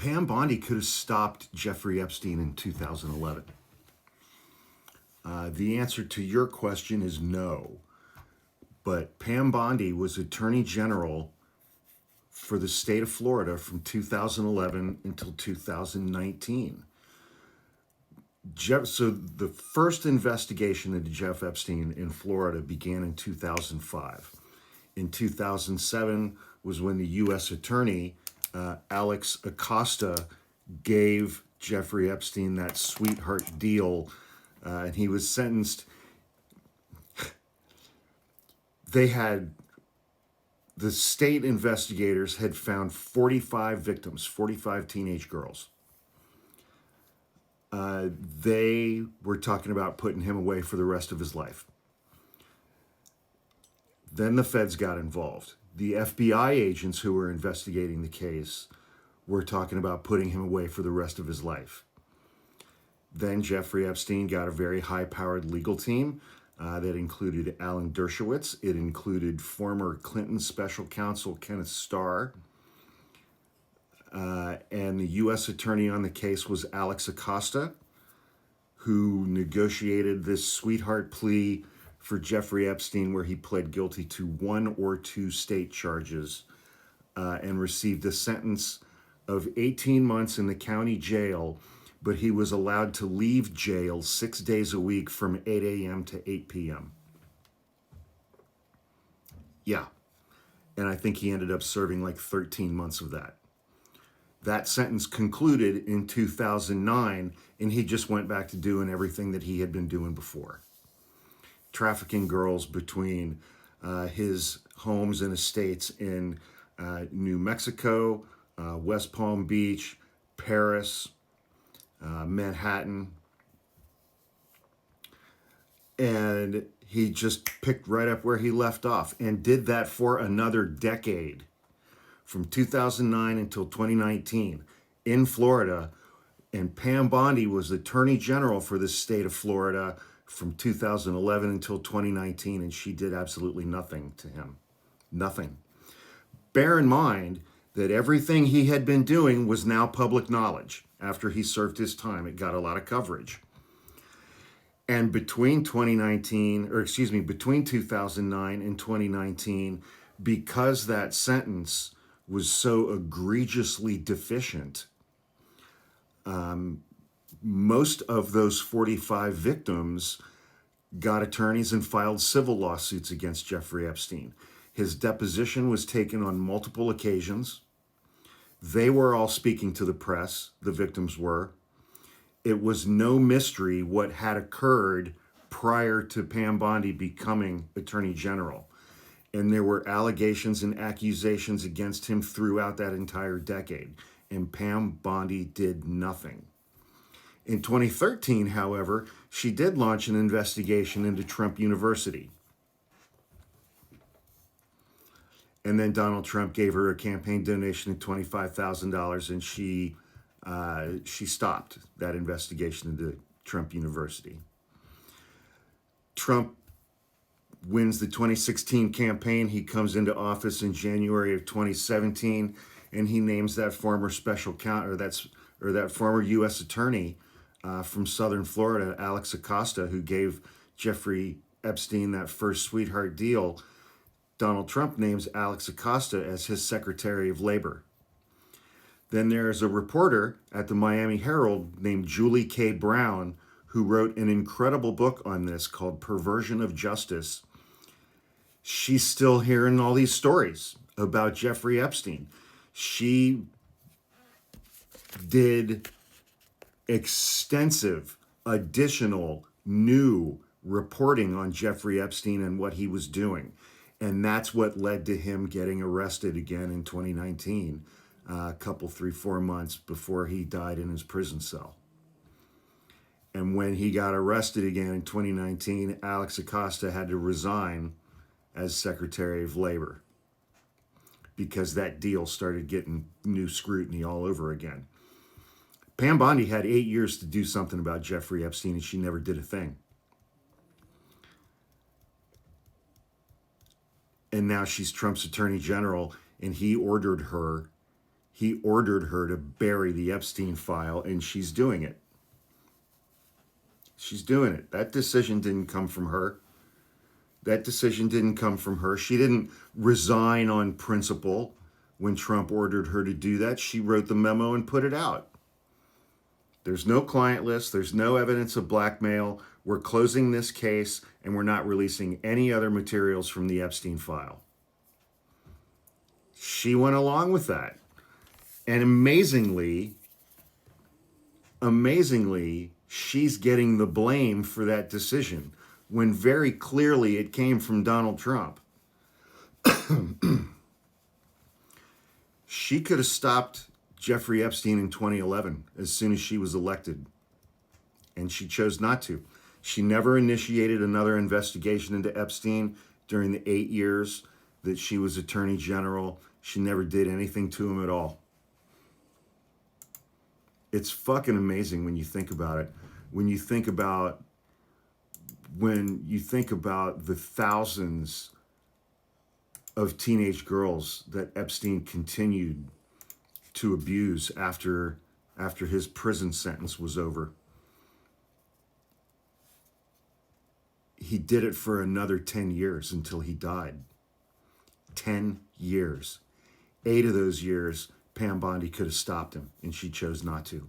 Pam Bondi could have stopped Jeffrey Epstein in 2011. The answer to your question is no. But Pam Bondi was Attorney General for the state of Florida from 2011 until 2019. So the first investigation into Jeff Epstein in Florida began in 2005. In 2007 was when the U.S. Attorney, Alex Acosta, gave Jeffrey Epstein that sweetheart deal, and he was sentenced. The state investigators had found 45 victims, 45 teenage girls. They were talking about putting him away for the rest of his life. Then the feds got involved. The FBI agents who were investigating the case were talking about putting him away for the rest of his life. Then Jeffrey Epstein got a very high-powered legal team that included Alan Dershowitz. It included former Clinton special counsel Kenneth Starr. And the U.S. attorney on the case was Alex Acosta, who negotiated this sweetheart plea for Jeffrey Epstein, where he pled guilty to 1 or 2 state charges and received a sentence of 18 months in the county jail, but he was allowed to leave jail 6 days a week from 8 a.m. to 8 p.m. Yeah, and I think he ended up serving like 13 months of that. That sentence concluded in 2009, and he just went back to doing everything that he had been doing before. Trafficking girls between his homes and estates in New Mexico, West Palm Beach, Paris, Manhattan. And he just picked right up where he left off and did that for another decade. From 2009 until 2019 in Florida, and Pam Bondi was Attorney General for the state of Florida from 2011 until 2019, and she did absolutely nothing to him. Nothing. Bear in mind that everything he had been doing was now public knowledge. After he served his time, it got a lot of coverage. And between 2009 and 2019, because that sentence was so egregiously deficient, most of those 45 victims got attorneys and filed civil lawsuits against Jeffrey Epstein. His deposition was taken on multiple occasions. They were all speaking to the press, the victims were. It was no mystery what had occurred prior to Pam Bondi becoming Attorney General. And there were allegations and accusations against him throughout that entire decade. And Pam Bondi did nothing. In 2013, however, she did launch an investigation into Trump University. And then Donald Trump gave her a campaign donation of $25,000, and she stopped that investigation into Trump University. Trump wins the 2016 campaign. He comes into office in January of 2017, and he names that former that former U.S. attorney from Southern Florida, Alex Acosta, who gave Jeffrey Epstein that first sweetheart deal. Donald Trump names Alex Acosta as his Secretary of Labor. Then there's a reporter at the Miami Herald named Julie K. Brown, who wrote an incredible book on this called Perversion of Justice. She's still hearing all these stories about Jeffrey Epstein. She did extensive, additional, new reporting on Jeffrey Epstein and what he was doing. And that's what led to him getting arrested again in 2019, a couple, 3-4 months before he died in his prison cell. And when he got arrested again in 2019, Alex Acosta had to resign as Secretary of Labor because that deal started getting new scrutiny all over again. Pam Bondi had 8 years to do something about Jeffrey Epstein, and she never did a thing. And now she's Trump's Attorney General, and he ordered her he ordered her to bury the Epstein file, and she's doing it. She's doing it. That decision didn't come from her. That decision didn't come from her. She didn't resign on principle when Trump ordered her to do that. She wrote the memo and put it out. There's no client list. There's no evidence of blackmail. We're closing this case, and we're not releasing any other materials from the Epstein file. She went along with that. And amazingly, she's getting the blame for that decision when very clearly it came from Donald Trump. She could have stopped Jeffrey Epstein in 2011 as soon as she was elected, and she chose not to. She never initiated another investigation into Epstein during the 8 years that she was Attorney General. She never did anything to him at all. It's fucking amazing when you think about it. When you think about the thousands of teenage girls that Epstein continued to abuse after his prison sentence was over. He did it for another 10 years until he died. 10 years. 8 of those years, Pam Bondi could have stopped him, and she chose not to.